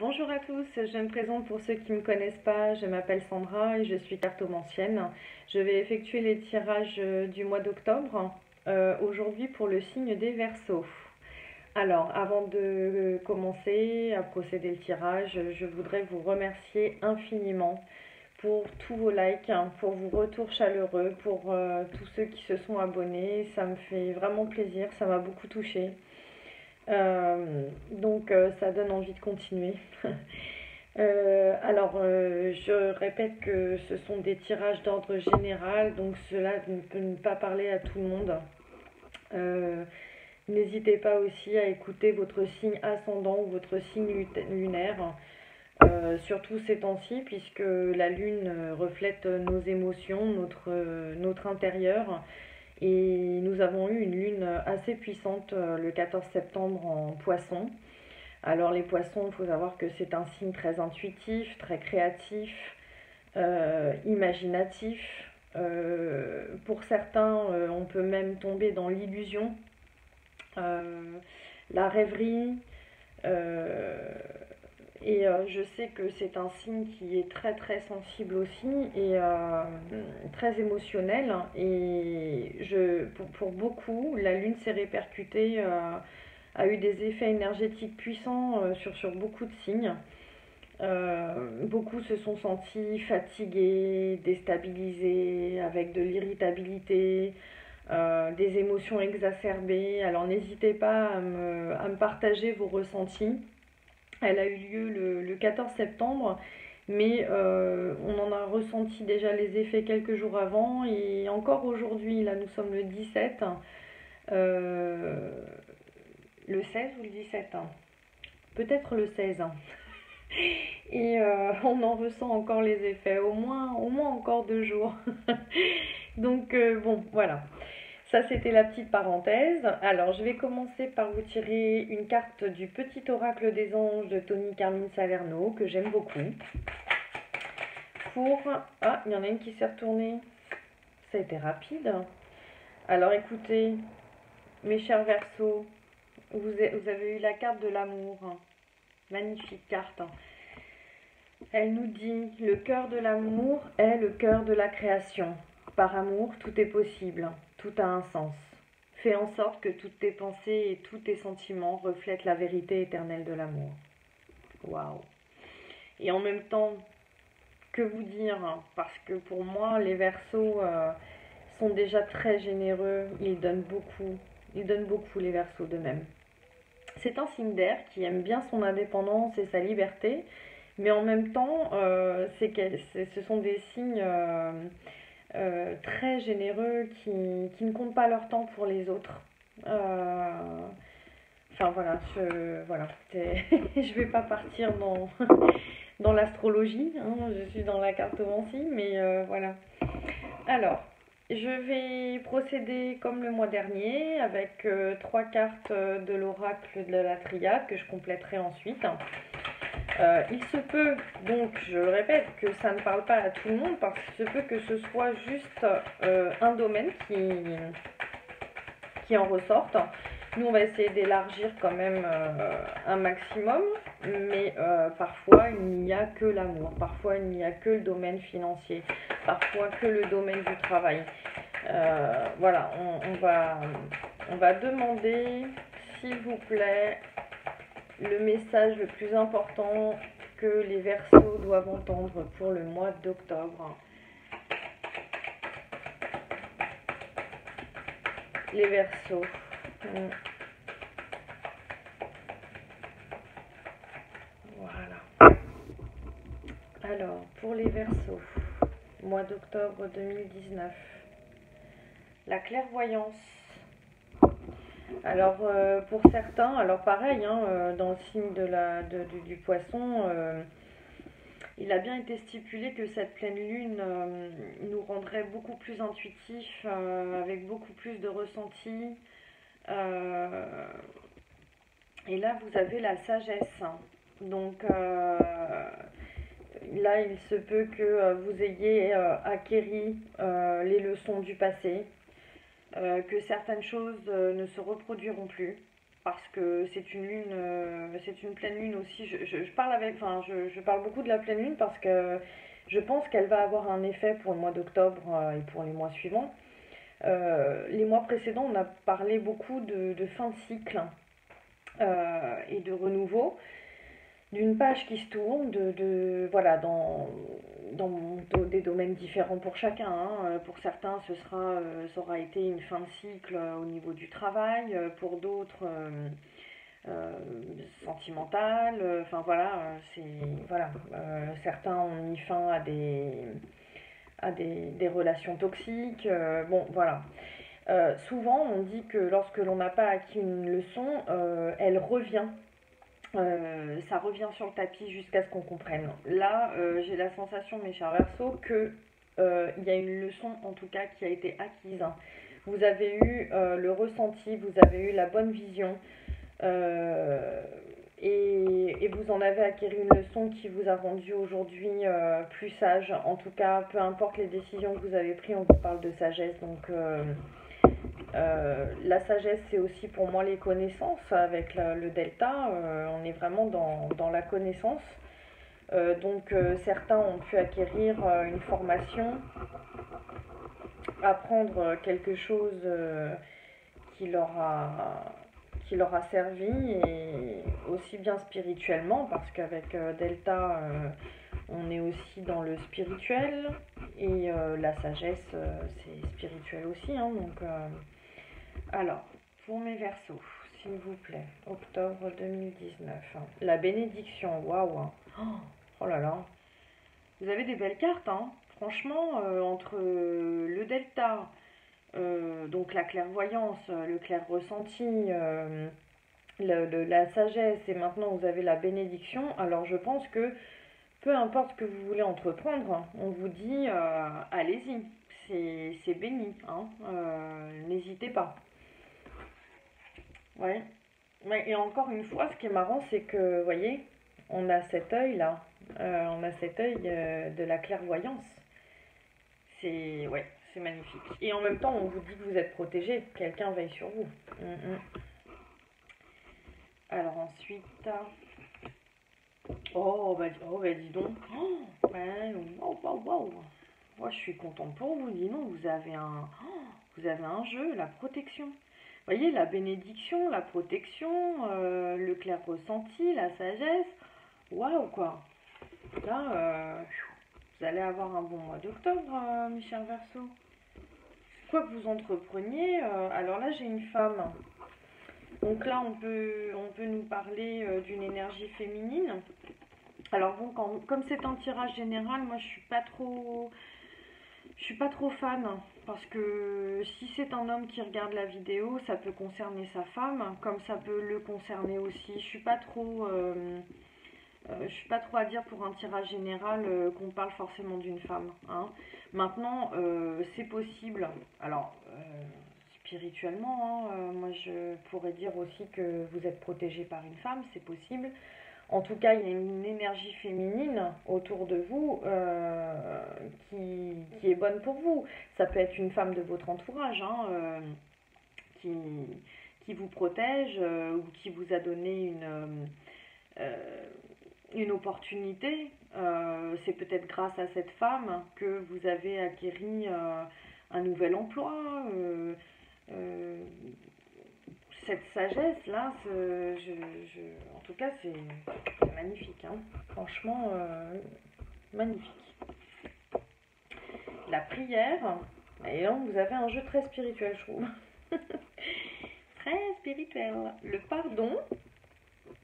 Bonjour à tous, je me présente pour ceux qui ne me connaissent pas, je m'appelle Sandra et je suis cartomancienne. Je vais effectuer les tirages du mois d'octobre, aujourd'hui pour le signe des Verseaux. Alors, avant de commencer à procéder le tirage, je voudrais vous remercier infiniment pour tous vos likes, pour vos retours chaleureux, pour tous ceux qui se sont abonnés. Ça me fait vraiment plaisir, ça m'a beaucoup touchée. Donc ça donne envie de continuer. Je répète que ce sont des tirages d'ordre général, donc cela ne peut ne pas parler à tout le monde. Euh, N'hésitez pas aussi à écouter votre signe ascendant ou votre signe lunaire, surtout ces temps-ci, puisque la lune reflète nos émotions, notre intérieur. Et nous avons eu une lune assez puissante le 14 septembre en Poisson. Alors les poissons, il faut savoir que c'est un signe très intuitif, très créatif, imaginatif. Pour certains, on peut même tomber dans l'illusion, euh, la rêverie. euh, je sais que c'est un signe qui est très très sensible aussi et très émotionnel. Pour beaucoup, la lune s'est répercutée, a eu des effets énergétiques puissants sur beaucoup de signes. Beaucoup se sont sentis fatigués, déstabilisés, avec de l'irritabilité, des émotions exacerbées. Alors n'hésitez pas à me partager vos ressentis. Elle a eu lieu le 14 septembre, mais on en a ressenti déjà les effets quelques jours avant et encore aujourd'hui, là nous sommes le 17, le 16 ou le 17, peut-être le 16. Et on en ressent encore les effets, au moins encore 2 jours. Donc bon, voilà. Ça, c'était la petite parenthèse. Alors, je vais commencer par vous tirer une carte du Petit Oracle des Anges de Tony Carmine Salerno, que j'aime beaucoup. Ah, il y en a une qui s'est retournée. Ça a été rapide. Alors, écoutez, mes chers Verseaux, vous avez eu la carte de l'amour. Magnifique carte. Elle nous dit, le cœur de l'amour est le cœur de la création. Par amour, tout est possible, tout a un sens. Fais en sorte que toutes tes pensées et tous tes sentiments reflètent la vérité éternelle de l'amour. Waouh! Et en même temps, que vous dire? Parce que pour moi, les Verseaux sont déjà très généreux. Ils donnent beaucoup les Verseaux d'eux-mêmes. C'est un signe d'air qui aime bien son indépendance et sa liberté, mais en même temps, ce sont des signes très généreux qui ne comptent pas leur temps pour les autres. Enfin voilà, je vais pas partir dans l'astrologie, hein, je suis dans la cartomancie, mais voilà. Alors, je vais procéder comme le mois dernier avec 3 cartes de l'oracle de la triade que je compléterai ensuite. Il se peut, donc je le répète, que ça ne parle pas à tout le monde parce qu'il se peut que ce soit juste un domaine qui en ressorte. Nous, on va essayer d'élargir quand même un maximum, mais parfois il n'y a que l'amour, parfois il n'y a que le domaine financier, parfois que le domaine du travail. Voilà, on va demander, s'il vous plaît, le message le plus important que les Verseaux doivent entendre pour le mois d'octobre. Les Verseaux. Voilà. Alors, pour les Verseaux, mois d'octobre 2019. La clairvoyance. Alors, pour certains, alors pareil, dans le signe du poisson, il a bien été stipulé que cette pleine lune nous rendrait beaucoup plus intuitifs, avec beaucoup plus de ressenti. Et là, vous avez la sagesse. Donc, là, il se peut que vous ayez acquéri les leçons du passé, que certaines choses ne se reproduiront plus. parce que c'est une pleine lune aussi. Je parle je parle beaucoup de la pleine lune parce que je pense qu'elle va avoir un effet pour le mois d'octobre et pour les mois suivants. Les mois précédents, on a parlé beaucoup de fin de cycle et de renouveau, d'une page qui se tourne, voilà, dans des domaines différents pour chacun, hein. Pour certains, ça aura été une fin de cycle au niveau du travail, pour d'autres, euh, sentimentale. Enfin voilà, certains ont mis fin des relations toxiques. Bon, voilà. Souvent, on dit que lorsque l'on n'a pas acquis une leçon, elle revient. Ça revient sur le tapis jusqu'à ce qu'on comprenne. Là, j'ai la sensation, mes chers Verseaux, que il y a une leçon, en tout cas, qui a été acquise. Vous avez eu le ressenti, vous avez eu la bonne vision, euh, et vous en avez acquis une leçon qui vous a rendu aujourd'hui plus sage. En tout cas, peu importe les décisions que vous avez prises, on vous parle de sagesse. Donc, la sagesse, c'est aussi pour moi les connaissances. Avec le delta, on est vraiment dans la connaissance. Certains ont pu acquérir une formation, apprendre quelque chose qui leur a, qui leur a servi, et aussi bien spirituellement, parce qu'avec delta, on est aussi dans le spirituel, et la sagesse, c'est spirituel aussi, hein. Alors, pour mes Verseaux, s'il vous plaît, octobre 2019, hein. La bénédiction, waouh, hein. Oh là là, vous avez des belles cartes, hein. Franchement, entre le delta, donc la clairvoyance, le clair ressenti, la sagesse, et maintenant vous avez la bénédiction. Alors je pense que peu importe ce que vous voulez entreprendre, on vous dit allez-y, c'est béni, hein. N'hésitez pas. Ouais. Ouais, et encore une fois, ce qui est marrant, c'est que, vous voyez, on a cet œil-là, on a cet œil de la clairvoyance. Ouais, c'est magnifique. Et en même temps, on vous dit que vous êtes protégé, quelqu'un veille sur vous. Mm, mm. Alors ensuite, oh, bah dis donc. Oh, ouais, wow, wow, wow. Moi, je suis contente pour vous. Dis donc, vous avez un jeu, la protection. Vous voyez, la bénédiction, la protection, le clair ressenti, la sagesse. Waouh, quoi. Là, vous allez avoir un bon mois d'octobre, mes chers Verseaux. Quoi que vous entrepreniez, alors là, j'ai une femme. Donc là, on peut nous parler d'une énergie féminine. Alors bon, comme c'est un tirage général, moi je suis pas trop fan, parce que si c'est un homme qui regarde la vidéo, ça peut concerner sa femme, comme ça peut le concerner aussi. Je suis pas trop à dire pour un tirage général qu'on parle forcément d'une femme, hein. Maintenant, c'est possible. Alors, spirituellement, hein, moi je pourrais dire aussi que vous êtes protégé par une femme, c'est possible. En tout cas, il y a une énergie féminine autour de vous qui est bonne pour vous. Ça peut être une femme de votre entourage, hein, qui, qui vous protège, ou qui vous a donné euh, une opportunité. C'est peut-être grâce à cette femme que vous avez acquéri un nouvel emploi. Euh, cette sagesse-là, en tout cas, c'est magnifique, hein. Franchement, magnifique. La prière, et là, vous avez un jeu très spirituel, je trouve. Très spirituel. Le pardon,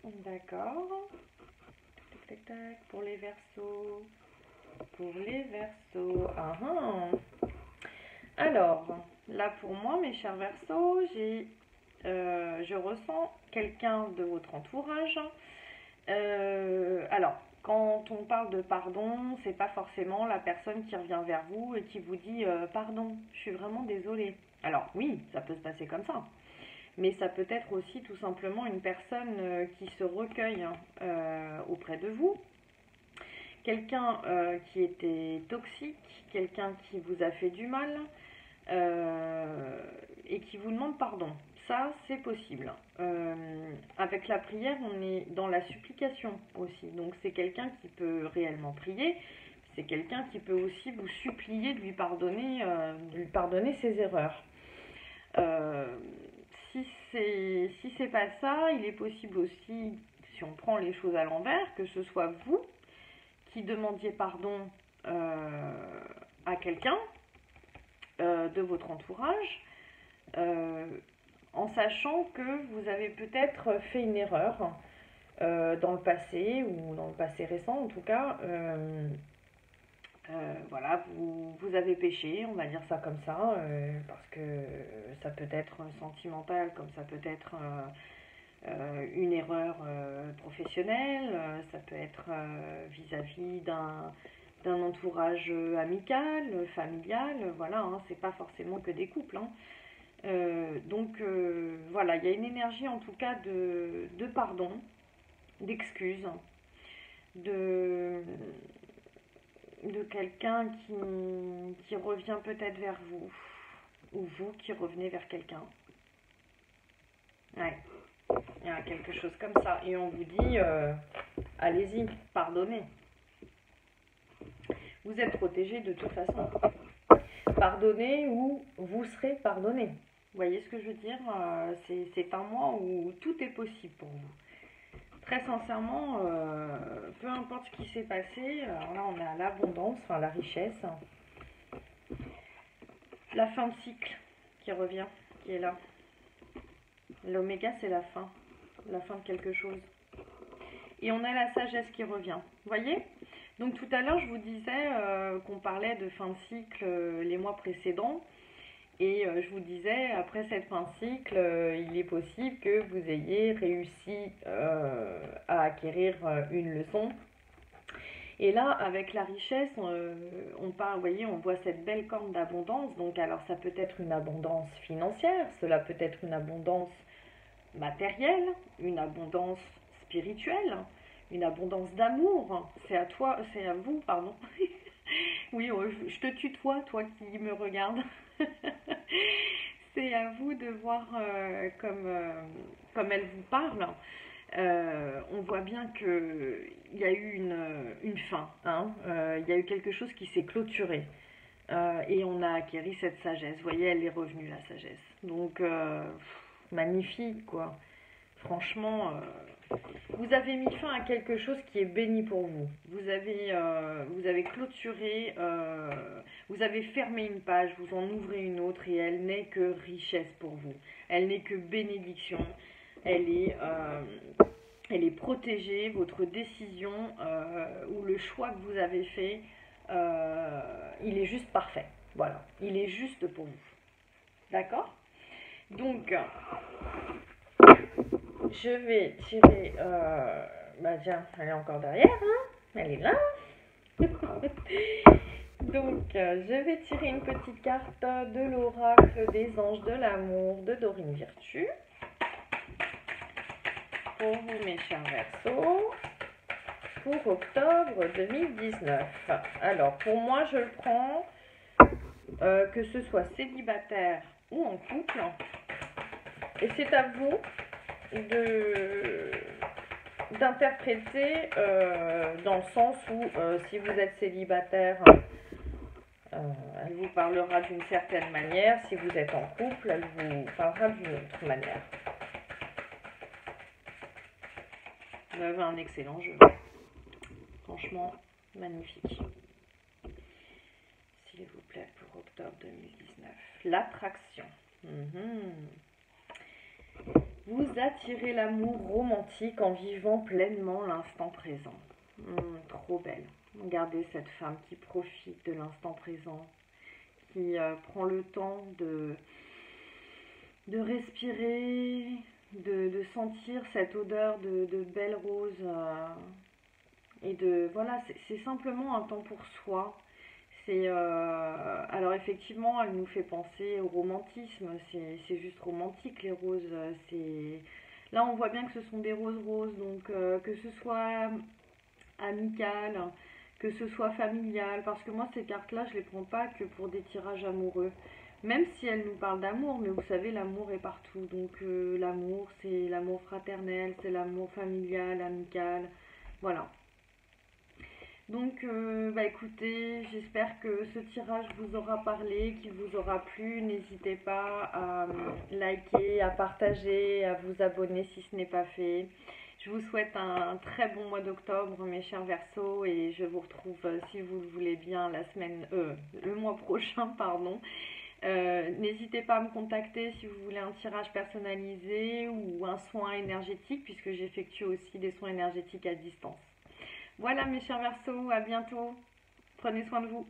d'accord. Tac, tac, tac, pour les Verseaux. Pour les Verseaux. Ah ah. Alors, là pour moi, mes chers Verseaux, je ressens quelqu'un de votre entourage. Alors, quand on parle de pardon, c'est pas forcément la personne qui revient vers vous et qui vous dit pardon, je suis vraiment désolée. Alors oui, ça peut se passer comme ça, mais ça peut être aussi tout simplement une personne qui se recueille auprès de vous, quelqu'un qui était toxique, quelqu'un qui vous a fait du mal, et qui vous demande pardon. ça, c'est possible. Avec la prière, on est dans la supplication aussi. Donc c'est quelqu'un qui peut réellement prier. C'est quelqu'un qui peut aussi vous supplier de lui pardonner ses erreurs. Si c'est pas ça, il est possible aussi, si on prend les choses à l'envers, que ce soit vous qui demandiez pardon à quelqu'un de votre entourage, en sachant que vous avez peut-être fait une erreur dans le passé, ou dans le passé récent en tout cas. Voilà, vous avez péché, on va dire ça comme ça, parce que ça peut être sentimental, comme ça peut être une erreur professionnelle, ça peut être vis-à-vis d'un entourage amical, familial, voilà, hein, c'est pas forcément que des couples. Hein. Donc voilà, il y a une énergie en tout cas de pardon, d'excuse, de quelqu'un qui revient peut-être vers vous, ou vous qui revenez vers quelqu'un. Ouais, il y a quelque chose comme ça, et on vous dit, allez-y, pardonnez. Vous êtes protégé de toute façon. Pardonnez ou vous serez pardonné. Vous voyez ce que je veux dire? C'est un mois où tout est possible pour vous. Très sincèrement, peu importe ce qui s'est passé, alors là on est à l'abondance, enfin la richesse. La fin de cycle qui revient, qui est là. L'oméga c'est la fin de quelque chose. Et on a la sagesse qui revient, vous voyez? Donc tout à l'heure je vous disais qu'on parlait de fin de cycle les mois précédents. Et je vous disais, après cette fin de cycle, il est possible que vous ayez réussi à acquérir une leçon. Et là, avec la richesse, on part, vous voyez, on voit cette belle corne d'abondance. Donc, alors, ça peut être une abondance financière, cela peut être une abondance matérielle, une abondance spirituelle, une abondance d'amour. C'est à toi, c'est à vous, pardon. Oui, je te tutoie, toi qui me regardes. C'est à vous de voir comme elle vous parle. On voit bien qu'il y a eu une fin, hein. Il y a eu quelque chose qui s'est clôturé. Et on a acquéri cette sagesse. Vous voyez, elle est revenue, la sagesse. Donc, magnifique, quoi. Franchement, vous avez mis fin à quelque chose qui est béni pour vous. Vous avez clôturé, vous avez fermé une page, vous en ouvrez une autre et elle n'est que richesse pour vous. Elle n'est que bénédiction. Elle est protégée. Votre décision ou le choix que vous avez fait, il est juste parfait. Voilà, il est juste pour vous. D'accord ? Donc, je vais tirer... bah tiens, elle est encore derrière, hein. Elle est là. Donc, je vais tirer une petite carte de l'oracle des anges de l'amour de Dorine Virtue. Pour vous, mes chers Verseaux, pour octobre 2019. Alors, pour moi, je le prends, que ce soit célibataire ou en couple. Et c'est à vous d'interpréter dans le sens où si vous êtes célibataire, elle vous parlera d'une certaine manière. Si vous êtes en couple, elle vous parlera d'une autre manière. Vous avez un excellent jeu. Franchement, magnifique. S'il vous plaît, pour octobre 2019. L'attraction. Vous attirez l'amour romantique en vivant pleinement l'instant présent. Trop belle. Regardez cette femme qui profite de l'instant présent, qui prend le temps de respirer, de sentir cette odeur de belles roses. Et voilà, c'est simplement un temps pour soi. Alors effectivement, elle nous fait penser au romantisme, c'est juste romantique les roses. Là on voit bien que ce sont des roses roses, donc que ce soit amical, que ce soit familial, parce que moi ces cartes-là je les prends pas que pour des tirages amoureux. Même si elle nous parle d'amour, mais vous savez, l'amour est partout. Donc l'amour, c'est l'amour fraternel, c'est l'amour familial, amical. Voilà. Donc, bah écoutez, j'espère que ce tirage vous aura parlé, qu'il vous aura plu. N'hésitez pas à liker, à partager, à vous abonner si ce n'est pas fait. Je vous souhaite un très bon mois d'octobre, mes chers Verseaux, et je vous retrouve, si vous le voulez bien, le mois prochain, pardon. N'hésitez pas à me contacter si vous voulez un tirage personnalisé ou un soin énergétique, puisque j'effectue aussi des soins énergétiques à distance. Voilà mes chers Verseaux, à bientôt. Prenez soin de vous.